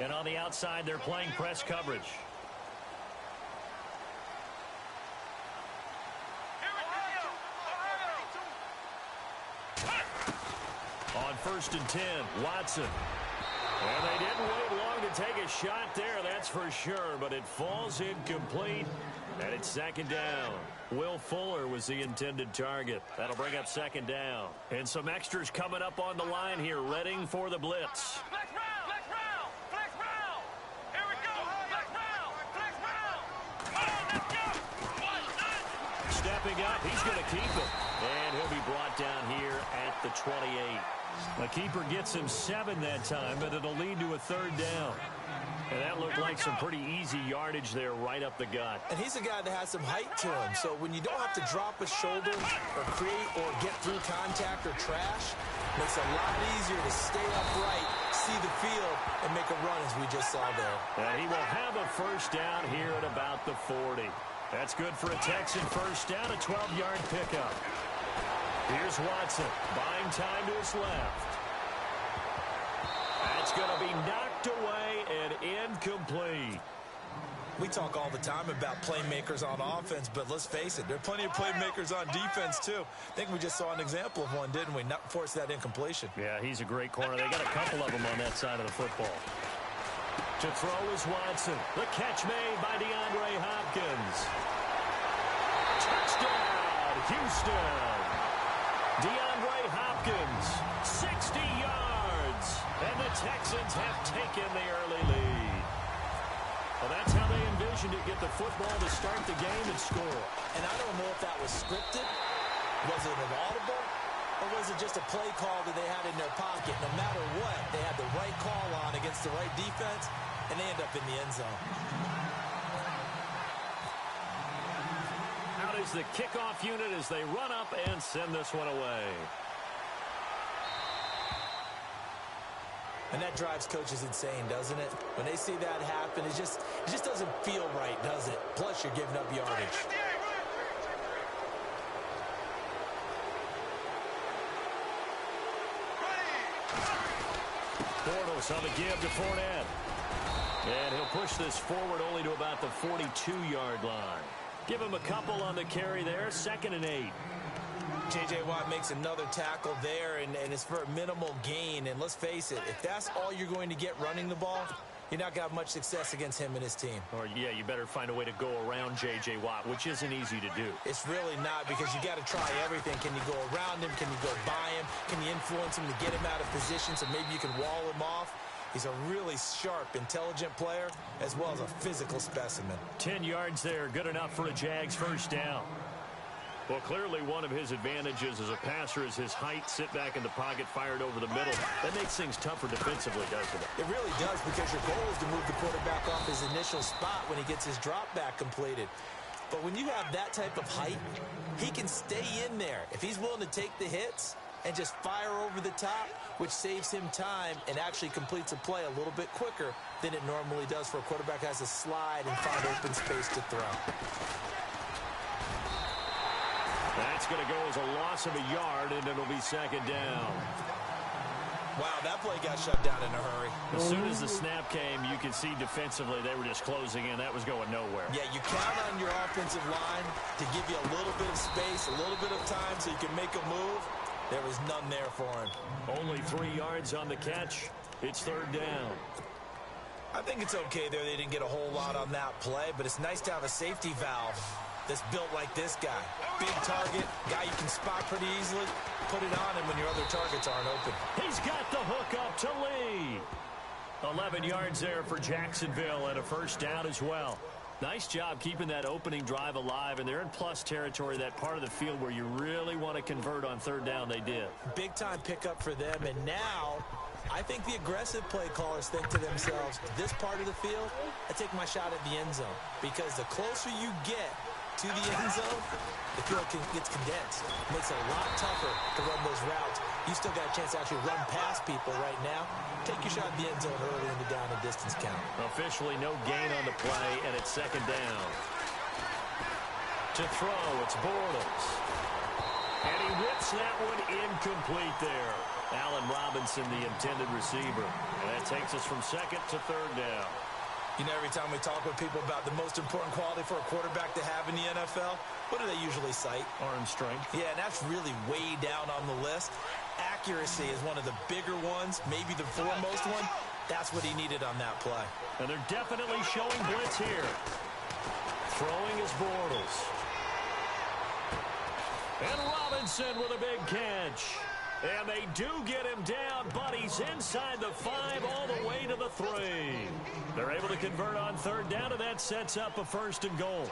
And on the outside, they're playing press coverage. On 1st and 10, Watson. And they didn't wait long to take a shot there, that's for sure, but it falls incomplete, and it's 2nd down. Will Fuller was the intended target. That'll bring up 2nd down. And some extras coming up on the line here, readying for the blitz. Flex round! Flex round! Here we go! Flex round! Come on, let's go! Stepping up, he's going to keep it. And he'll be brought down here at the 28. The keeper gets him 7 that time, but it'll lead to a 3rd down. And that looked like some pretty easy yardage there right up the gut. And he's a guy that has some height to him. So when you don't have to drop a shoulder or create or get through contact or trash, makes it a lot easier to stay upright, see the field, and make a run as we just saw there. And he will have a 1st down here at about the 40. That's good for a Texan 1st down, a 12-yard pickup. Here's Watson, buying time to his left. That's going to be knocked away and incomplete. We talk all the time about playmakers on offense, but let's face it, there are plenty of playmakers on defense, too. I think we just saw an example of one, didn't we? Not force that incompletion. Yeah, he's a great corner. They got a couple of them on that side of the football. To throw is Watson. The catch made by DeAndre Hopkins. Touchdown, Houston. DeAndre Hopkins, 60 yards. And the Texans have taken the early lead. Well, that's how they envisioned it, get the football to start the game and score. And I don't know if that was scripted, was it an audible, or was it just a play call that they had in their pocket? No matter what, they had the right call on against the right defense, and they end up in the end zone. Out is the kickoff unit as they run up and send this one away. And that drives coaches insane, doesn't it? When they see that happen, it just doesn't feel right, does it? Plus, you're giving up yardage. Bortles on the give to Fournette. And he'll push this forward only to about the 42-yard line. Give him a couple on the carry there, 2nd and 8. J.J. Watt makes another tackle there, and it's for a minimal gain. And let's face it, if that's all you're going to get running the ball, you're not going to have much success against him and his team. Or, yeah, you better find a way to go around J.J. Watt, which isn't easy to do. It's really not, because you got to try everything. Can you go around him? Can you go by him? Can you influence him to get him out of position so maybe you can wall him off? He's a really sharp, intelligent player, as well as a physical specimen. 10 yards there, good enough for a Jags 1st down. Well, clearly one of his advantages as a passer is his height, sit back in the pocket, fired over the middle. That makes things tougher defensively, doesn't it? It really does, because your goal is to move the quarterback off his initial spot when he gets his drop back completed. But when you have that type of height, he can stay in there. If he's willing to take the hits and just fire over the top, which saves him time and actually completes a play a little bit quicker than it normally does for a quarterback who has to slide and find open space to throw. That's going to go as a loss of a yard, and it'll be 2nd down. Wow, that play got shut down in a hurry. As soon as the snap came, you could see defensively they were just closing in. That was going nowhere. Yeah, you count on your offensive line to give you a little bit of space, a little bit of time so you can make a move. There was none there for him. Only 3 yards on the catch. It's 3rd down. I think it's okay there. They didn't get a whole lot on that play, but it's nice to have a safety valve that's built like this guy. Big target, guy you can spot pretty easily. Put it on him when your other targets aren't open. He's got the hook up to Lee. 11 yards there for Jacksonville and a 1st down as well. Nice job keeping that opening drive alive, and they're in plus territory, that part of the field where you really want to convert on 3rd down. They did. Big-time pickup for them, and now I think the aggressive play callers think to themselves, this part of the field, I take my shot at the end zone, because the closer you get to the end zone, the field gets condensed. It makes it a lot tougher to run those routes. You still got a chance to actually run past people right now. Take your shot at the end zone early in the down and distance count. Officially no gain on the play, and it's 2nd down. To throw, it's Bortles. And he whips that one incomplete there. Allen Robinson, the intended receiver. And that takes us from second to third down. You know, every time we talk with people about the most important quality for a quarterback to have in the NFL, what do they usually cite? Arm strength. Yeah, and that's really way down on the list. Accuracy is one of the bigger ones, maybe the foremost one. That's what he needed on that play. And they're definitely showing blitz here. Throwing is Bortles. And Robinson with a big catch. And they do get him down, but he's inside the 5 all the way to the 3. They're able to convert on third down, and that sets up a 1st and goal.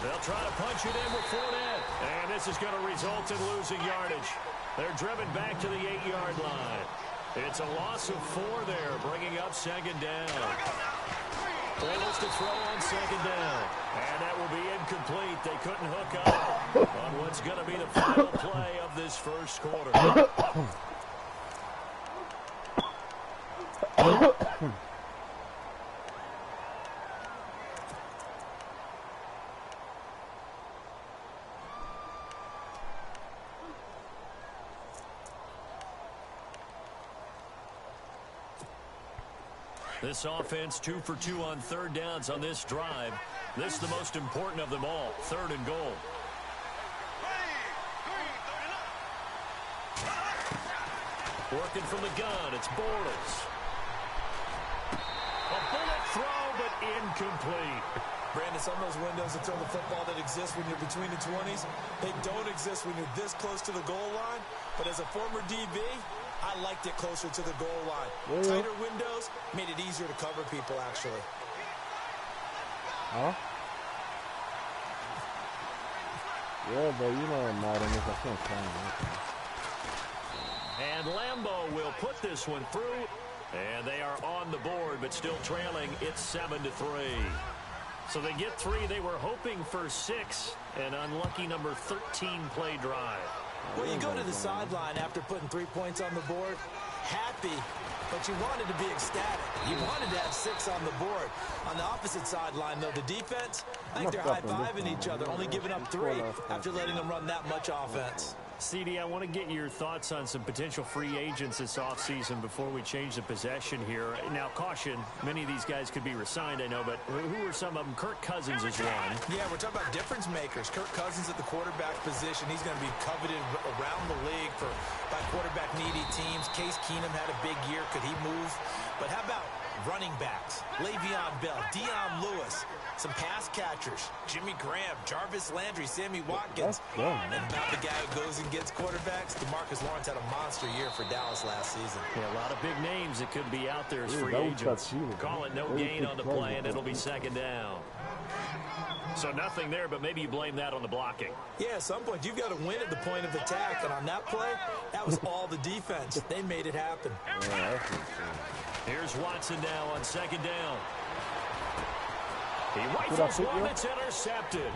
They'll try to punch it in with Fournette. And this is going to result in losing yardage. They're driven back to the 8-yard line. It's a loss of 4 there, bringing up 2nd down. Bortles to throw on 2nd down. And that will be incomplete. They couldn't hook up on what's going to be the final play of this first quarter. This offense 2 for 2 on third downs on this drive. This is the most important of them all, 3rd and goal. Working from the gun, it's Bortles. A bullet throw, but incomplete. Brandon, some of those windows to throw the football that exist when you're between the 20s, they don't exist when you're this close to the goal line. But as a former DB, I liked it closer to the goal line. Yeah. Tighter windows made it easier to cover people, actually. Huh? Yeah, but you know Madden, I can't find it. And Lambeau will put this one through. And they are on the board, but still trailing. It's 7-3. So they get 3. They were hoping for 6. An unlucky number 13 play drive. Well, you go to the sideline after putting 3 points on the board, happy, but you wanted to be ecstatic. You wanted to have 6 on the board. On the opposite sideline, though, the defense, I think they're high-fiving each other, only giving up 3 after letting them run that much offense. CD, I want to get your thoughts on some potential free agents this offseason before we change the possession here. Now, caution, many of these guys could be re-signed, I know, but who are some of them? Kirk Cousins is one. Yeah, we're talking about difference makers. Kirk Cousins at the quarterback position. He's going to be coveted around the league by quarterback-needy teams. Case Keenum had a big year. Could he move? But how about running backs? Le'Veon Bell, Dion Lewis, some pass catchers, Jimmy Graham, Jarvis Landry, Sammy Watkins. And about the guy who goes and gets quarterbacks, DeMarcus Lawrence had a monster year for Dallas last season. Yeah, a lot of big names that could be out there as free agents. Call it no gain on the play, and it'll be 2nd down. So nothing there, but maybe you blame that on the blocking. Yeah, at some point, you've got to win at the point of attack, and on that play, that was all the defense. They made it happen. Here's Watson now on 2nd down. He rifles one, it's intercepted.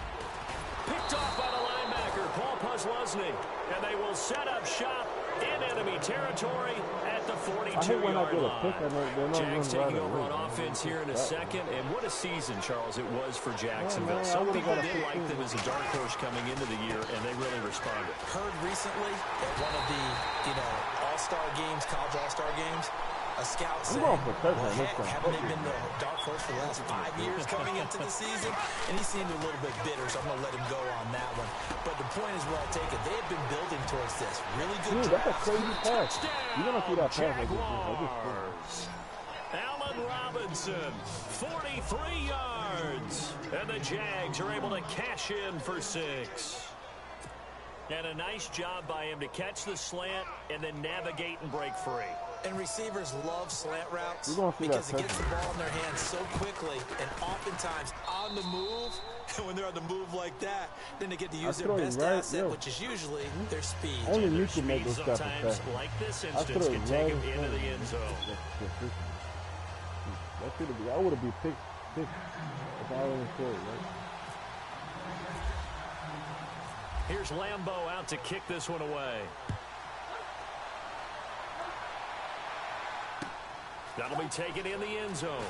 Picked off by the linebacker, Paul Posluszny. And they will set up shop in enemy territory at the 42-yard line. Jags taking over on offense here in a second. And what a season, Charles, it was for Jacksonville. Some people did like them as a dark horse coming into the year, and they really responded. Heard recently at one of the, all-star games, college all-star games, a scout said, well, heck, haven't they been the dark horse for the last 5 years coming into the season? And he seemed a little bit bitter, so I'm going to let him go on that one. But the point is well taken. They have been building towards this. Really good draft. That's a crazy pass. You're going to see that pass. Allen Robinson, 43 yards. And the Jags are able to cash in for 6. And a nice job by him to catch the slant and then navigate and break free. And receivers love slant routes because it gets the ball in their hands so quickly and oftentimes on the move. And when they're on the move like that, then they get to use their best asset, which is usually their speed. Only you can make those sometimes, like this instance, can take them into the end zone. I would have been picked if I wasn't sure, right? Here's Lambeau out to kick this one away. That'll be taken in the end zone.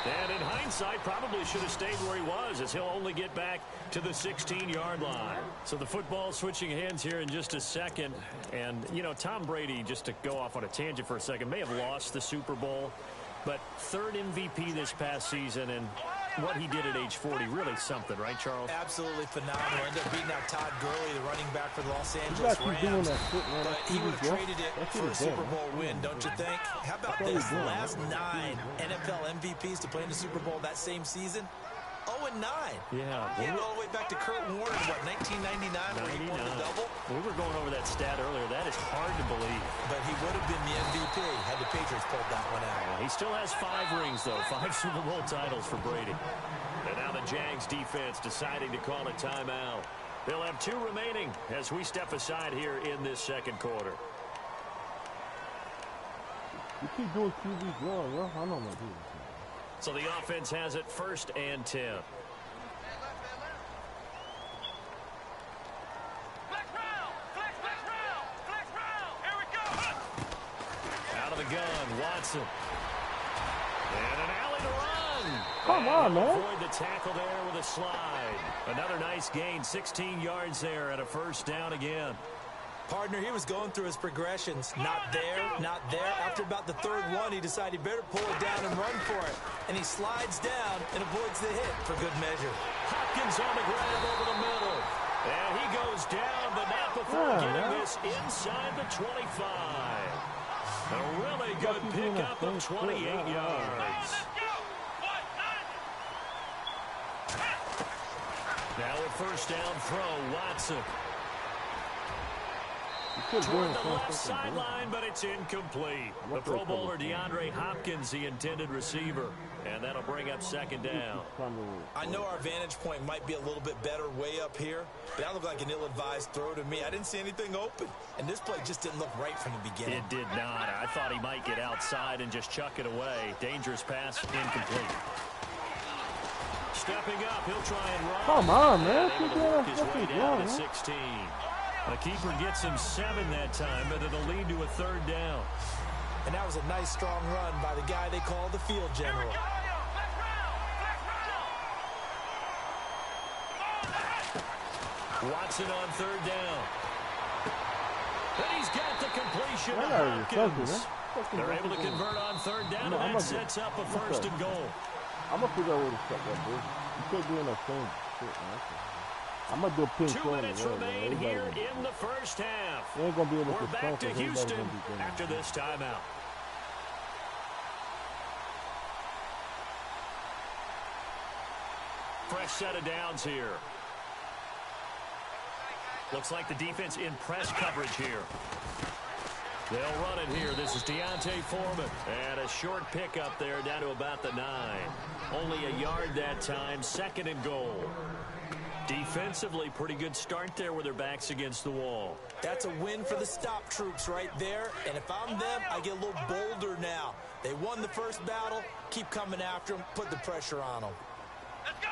And in hindsight, probably should have stayed where he was, as he'll only get back to the 16-yard line. So the football switching hands here in just a second. And, you know, Tom Brady, just to go off on a tangent for a second, may have lost the Super Bowl, but third MVP this past season, and what he did at age 40, really something, right, Charles? Absolutely phenomenal. Ended up beating out Todd Gurley, the running back for the Los Angeles Rams. But he would have traded it for a Super Bowl win, don't you think? How about this? The last 9 NFL MVPs to play in the Super Bowl that same season, 0-9. Yeah. He went all the way back to Kurt Warner, what, 1999, where he won the double? We were going over that stat earlier. That is hard to believe. But he would have been the MVP had the Patriots pulled that one out. He still has 5 rings, though. 5 Super Bowl titles for Brady. And now the Jags defense deciding to call a timeout. They'll have 2 remaining as we step aside here in this second quarter. You keep doing QB wrong, yo. I know what to do. So the offense has it 1st and 10. Out of the gun, Watson. And an alley to run. Come on, man. Avoid the tackle there with a slide. Another nice gain, 16 yards there and a 1st down again. Partner, he was going through his progressions. Not there, not there. After about the 3rd one, he decided he better pull it down and run for it. And he slides down and avoids the hit for good measure. Hopkins on the grab over the middle. And he goes down, but not before getting this inside the 25. A really good pickup of 28 yards. Now a 1st down throw, Watson. Toward the left sideline, but it's incomplete. The Pro Bowler DeAndre Hopkins, the intended receiver. And that'll bring up 2nd down. I know our vantage point might be a little bit better way up here, but that looked like an ill-advised throw to me. I didn't see anything open, and this play just didn't look right from the beginning. It did not. I thought he might get outside and just chuck it away. Dangerous pass, incomplete. Stepping up, he'll try and run. Come on, man. Able to work his way down to 16. The keeper gets him 7 that time, but it'll lead to a 3rd down. And that was a nice, strong run by the guy they call the field general. Watson on 3rd down. And he's got the completion to Hopkins. They're able to convert on 3rd down, and that sets up a 1st and goal. I'm going to figure out where to step that, dude. You can't do that same shit, man. I'm going to do a pin 2 minutes remain here in the 1st half. They ain't going to be able We're to back to Houston after this timeout. Fresh set of downs here. Looks like the defense in press coverage here. They'll run it here. This is Deontay Foreman. And a short pickup there down to about the 9. Only a yard that time. 2nd and goal. Defensively, pretty good start there with their backs against the wall. That's a win for the stop troops right there. And if I'm them, I get a little bolder now. They won the 1st battle. Keep coming after them. Put the pressure on them. Let's go.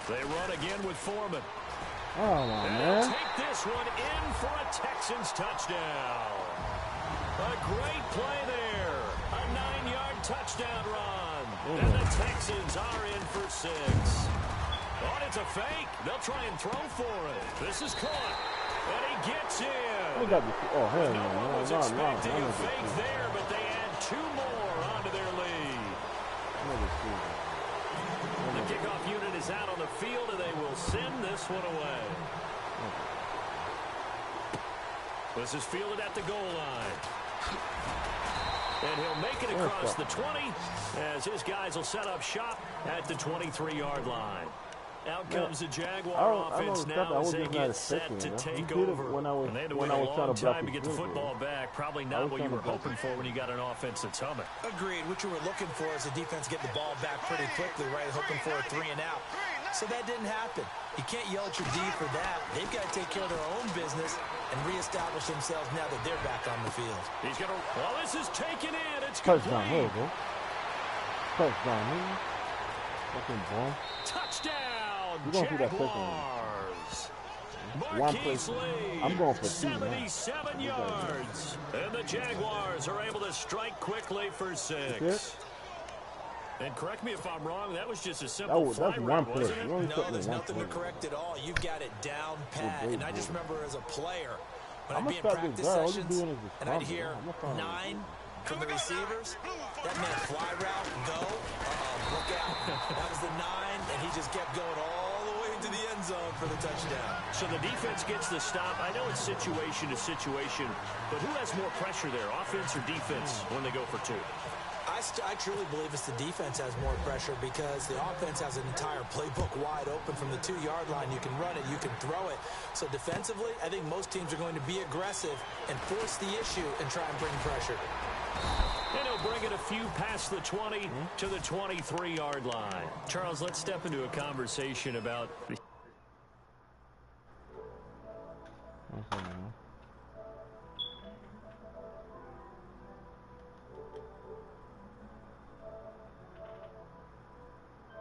They run again with Foreman. Oh, man. Take this one in for a Texans touchdown. A great play there. A 9-yard touchdown run. And the Texans are in for 6. Oh, it's a fake. They'll try and throw for it. This is caught. And he gets in. Oh, hell No one was no. expecting a fake there, but they add 2 more onto their lead. The kickoff unit is out on the field, and they will send this one away. This is fielded at the goal line. And he'll make it across the 20 as his guys will set up shop at the 23-yard line. Out comes the Jaguar offense now as they get set to take over. And they had to wait a long time to get the football back. Probably not what you were hoping for when you got an offense that's humming. Agreed. What you were looking for is the defense get the ball back pretty quickly, right? Hoping for a 3 and out. So that didn't happen. You can't yell at your D for that. They've got to take care of their own business and reestablish themselves now that they're back on the field. He's going to... Well, this is taken in. It's touchdown. Here complete. we go. Touchdown, man. Fucking bomb. Touchdown, You gonna see that second one. Jaguars. One play. Marquise Lee, I'm going for 2 now. 77 yards. And the Jaguars are able to strike quickly for 6. And correct me if I'm wrong, that was just a simple fly That's one route, play. wasn't it? No, there's nothing to correct at all. You've got it down pat. And I just remember as a player, when I'd be in practice sessions, and I'd hear 9 from the receivers, that meant fly route, go, look out. That was the 9, and he just kept going all the way into the end zone for the touchdown. So the defense gets the stop. I know it's situation to situation, but who has more pressure there, offense or defense, when they go for 2? I truly believe it's the defense has more pressure because the offense has an entire playbook wide open from the 2-yard line. You can run it, you can throw it. So defensively, I think most teams are going to be aggressive and force the issue and try and bring pressure. And he'll bring it a few past the 20 to the 23-yard line. Charles, let's step into a conversation about...